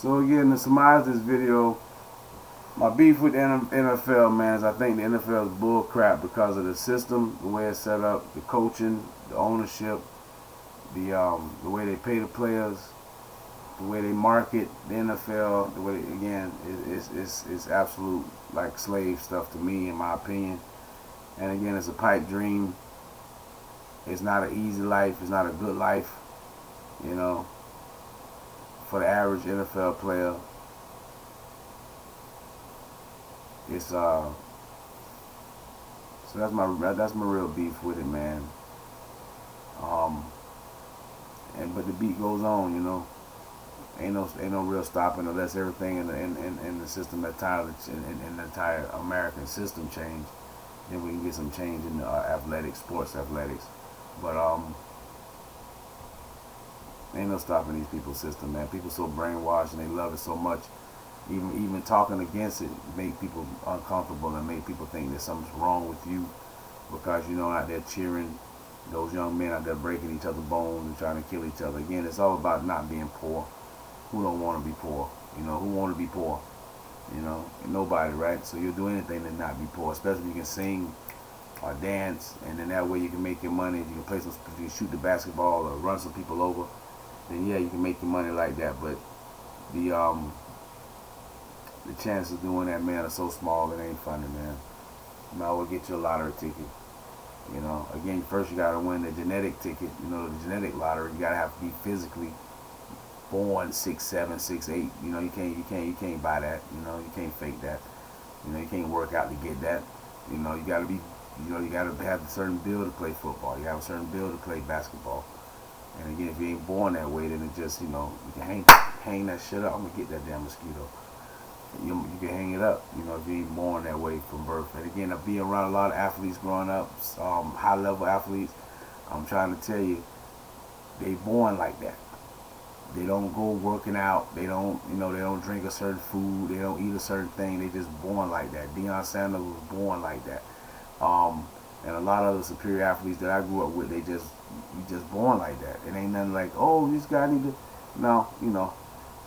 So again, to summarize this video, my beef with the NFL, man, is I think the NFL is bull crap because of the system, the way it's set up, the coaching, the ownership, the way they pay the players, the way they market the NFL, the way again it's absolute like slave stuff to me, in my opinion. And again, it's a pipe dream. It's not an easy life. It's not a good life, you know, for the average NFL player. It's so that's my real beef with it, man. Um, but the beat goes on, you know. Ain't no real stopping unless everything in the system in the entire American system change. Then we can get some change in the sports athletics. But ain't no stopping these people's system, man. People so brainwashed and they love it so much. Even talking against it make people uncomfortable and make people think that something's wrong with you because you know out there cheering those young men out there breaking each other's bones and trying to kill each other. Again, it's all about not being poor. Who don't want to be poor? You know, who want to be poor? You know, nobody, right? So you'll do anything to not be poor, especially if you can sing or dance, and then that way you can make your money. If you can play some, if you can shoot the basketball or run some people over, then yeah, you can make your money like that. But the chances of doing that, man, are so small it ain't funny, man. You might as well get you a lottery ticket. You know, again, first you gotta win the genetic ticket. You know, the genetic lottery. You gotta have to be physically born 6'7", 6'8". You know, you can't buy that. You know, you can't fake that. You know, you can't work out to get that. You know, you gotta be. You know, you gotta have a certain build to play football. You have a certain build to play basketball. And again, if you ain't born that way, then it just, you know, you can hang that shit up. I'm gonna get that damn mosquito. You can hang it up, you know, if you ain't born that way from birth. And again, I've been around a lot of athletes growing up, high-level athletes. I'm trying to tell you, they born like that. They don't go working out. They don't, you know, they don't drink a certain food. They don't eat a certain thing. They just born like that. Deion Sanders was born like that. And a lot of the superior athletes that I grew up with, you just born like that. It ain't nothing like, oh, this guy need to. No, you know,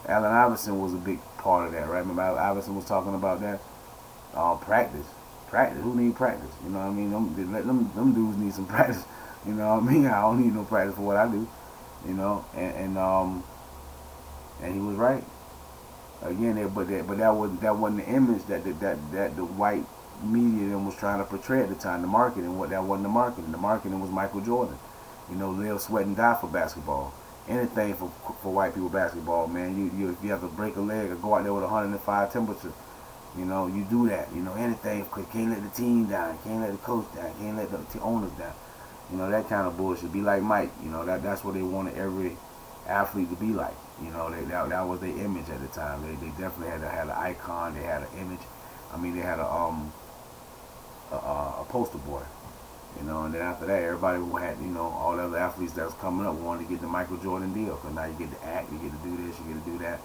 Allen Iverson was a big part of that, right? Remember Allen Iverson was talking about that? Practice. Who need practice? You know what I mean? Them dudes need some practice. You know what I mean? I don't need no practice for what I do. You know, and he was right. Again, but that wasn't the image that the white media then was trying to portray at the time. The marketing, that wasn't the marketing. The marketing was Michael Jordan. You know, live, sweat, and die for basketball. Anything for white people basketball, man. If you have to break a leg or go out there with 105 temperature, you know, you do that. You know, anything. Can't let the team down. Can't let the coach down. Can't let the owners down. You know, that kind of bullshit. Be like Mike. You know, that's what they wanted every athlete to be like. You know, that was their image at the time. They definitely had an icon. They had an image. I mean, they had a poster boy. You know, and then after that, everybody had, you know, all the other athletes that was coming up wanted to get the Michael Jordan deal. Because now you get to act, you get to do this, you get to do that.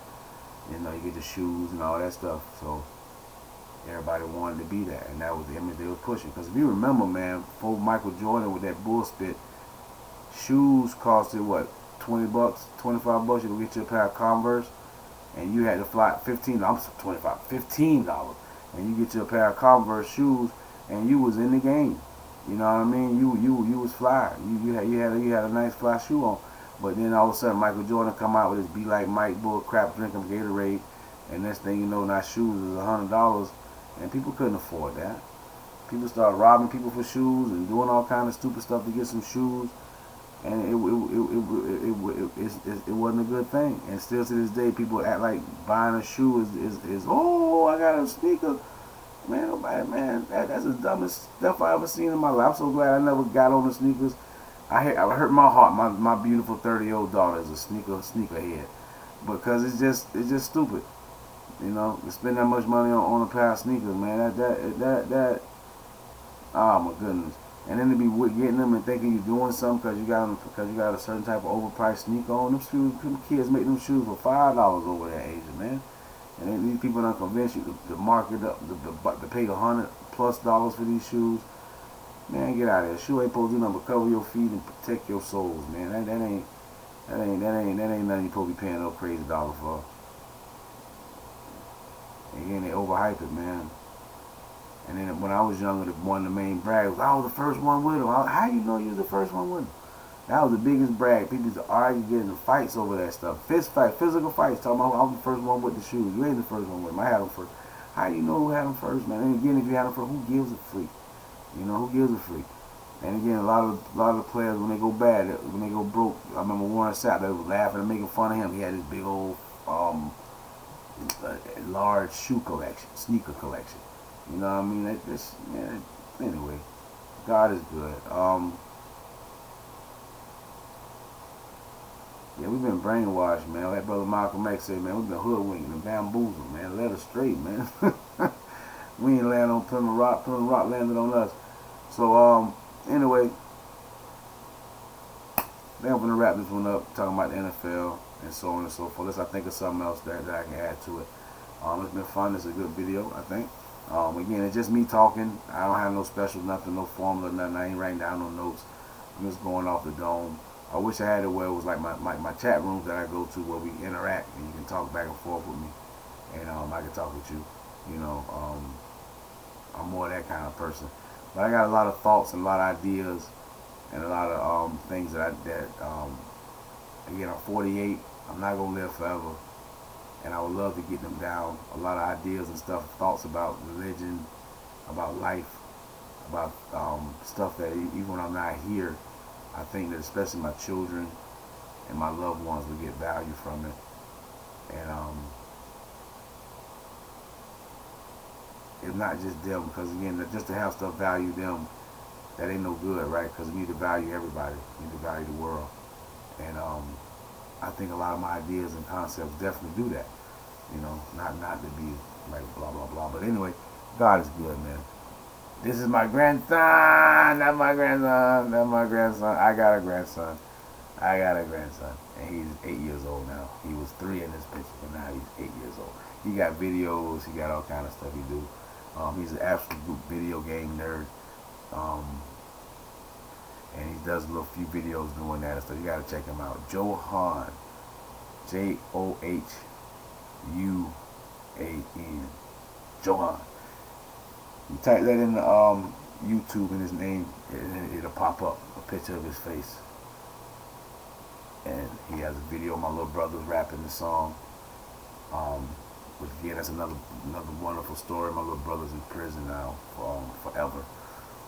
You know, you get the shoes and all that stuff. So everybody wanted to be that. And that was the image they were pushing. Because if you remember, man, before Michael Jordan with that bull spit, shoes costed, what, $20, $25? You could get you a pair of Converse. And you had to fly $15. I'm $15. And you get you a pair of Converse shoes, and you was in the game. You know what I mean? You was fly. You had a nice fly shoe on. But then all of a sudden Michael Jordan come out with his Be Like Mike bull crap, drinking Gatorade, and next thing you know, now shoes is $100, and people couldn't afford that. People started robbing people for shoes and doing all kind of stupid stuff to get some shoes, and it wasn't a good thing. And still to this day, people act like buying a shoe is oh, I got a sneaker. Man, that's the dumbest stuff I ever seen in my life. I'm so glad I never got on the sneakers. I hurt my heart. My beautiful 30-year-old daughter is a sneakerhead, because it's just stupid. You know, to spend that much money on a pair of sneakers, man. That oh my goodness. And then to be getting them and thinking you're doing something because you got a certain type of overpriced sneaker on. Them kids make them shoes for $5 over that age, man. And then these people don't convince you to mark it up, to pay $100+ for these shoes. Man, get out of here. Shoe ain't supposed to do nothing but cover your feet and protect your soles, man. That ain't nothing you supposed to be paying no crazy dollar for. Again, they overhype it, man. And then when I was younger, one of the main brags was, I was the first one with him. How you know you was the first one with him? That was the biggest brag. People used to argue, get into fights over that stuff. Fist fight, physical fights. Talking about, I was the first one with the shoes. You ain't the first one with them. I had them first. How you know who had them first, man? And again, if you had them first, who gives a freak? You know, who gives a freak? And again, a lot of the players, when they go bad, when they go broke, I remember Warren Sapp, they was laughing and making fun of him. He had this big old, large shoe collection, sneaker collection. You know what I mean? Man, anyway, God is good. Yeah, we've been brainwashed, man. Like Brother Malcolm X said, man, we've been hoodwinked and bamboozled, man. Let us straight, man. We ain't land on Plymouth Rock. Plymouth Rock landed on us. So, anyway, then I'm going to wrap this one up, talking about the NFL and so on and so forth. Let's think of something else that I can add to it. It's been fun. It's a good video, I think. Again, it's just me talking. I don't have no special nothing, no formula, nothing. I ain't writing down no notes. I'm just going off the dome. I wish I had it where it was like my chat rooms that I go to where we interact and you can talk back and forth with me. And I can talk with you. You know, I'm more that kind of person. But I got a lot of thoughts and a lot of ideas and a lot of things again, I'm 48. I'm not going to live forever. And I would love to get them down. A lot of ideas and stuff, thoughts about religion, about life, about stuff that even when I'm not here, I think that especially my children and my loved ones will get value from it. And it's not just them, because again, just to have stuff value them, that ain't no good, right? Because we need to value everybody. We need to value the world. And I think a lot of my ideas and concepts definitely do that. You know, not to be like blah blah blah. But anyway, God is good, man. This is my grandson, not my grandson, not my grandson. I got a grandson. And he's 8 years old now. He was 3 in this picture, but now he's 8 years old. He got videos. He got all kind of stuff he do. He's an absolute video game nerd. And he does a little few videos doing that and stuff. You gotta check him out. Johan, Johun, Johan. You type that in YouTube and his name, and it'll pop up a picture of his face. And he has a video of my little brother's rapping the song. Which again, that's another wonderful story. My little brother's in prison now forever,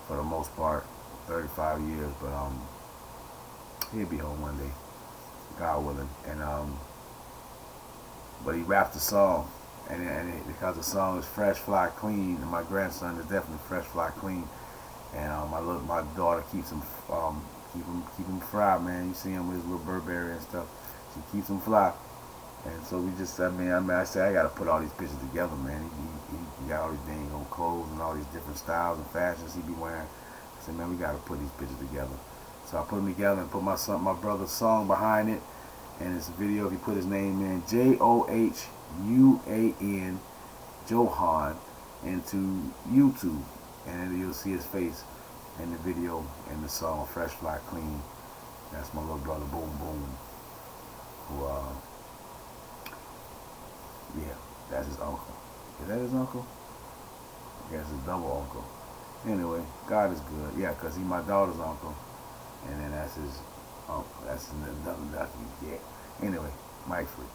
for the most part, 35 years. But he'll be home one day, God willing. And but he rapped the song. And because the song is Fresh, Fly, Clean, and my grandson is definitely Fresh, Fly, Clean, and my daughter keeps him keep him fly, man. You see him with his little Burberry and stuff. She keeps him fly, and so we just I said I gotta put all these pictures together, man. He got all these dang old clothes and all these different styles and fashions he be wearing. I said, man, we gotta put these pictures together. So I put them together and put my brother's song behind it, and it's a video. If you put his name in, Johun, Johan, into YouTube, and then you'll see his face in the video in the song Fresh, Fly, Clean. That's my little brother Boom Boom, who yeah, that's his uncle. Is that his uncle? I guess his double uncle. Anyway, God is good. Yeah, because he's my daughter's uncle, and then that's his uncle. That's another nephew. Yeah. Anyway, Mike Free.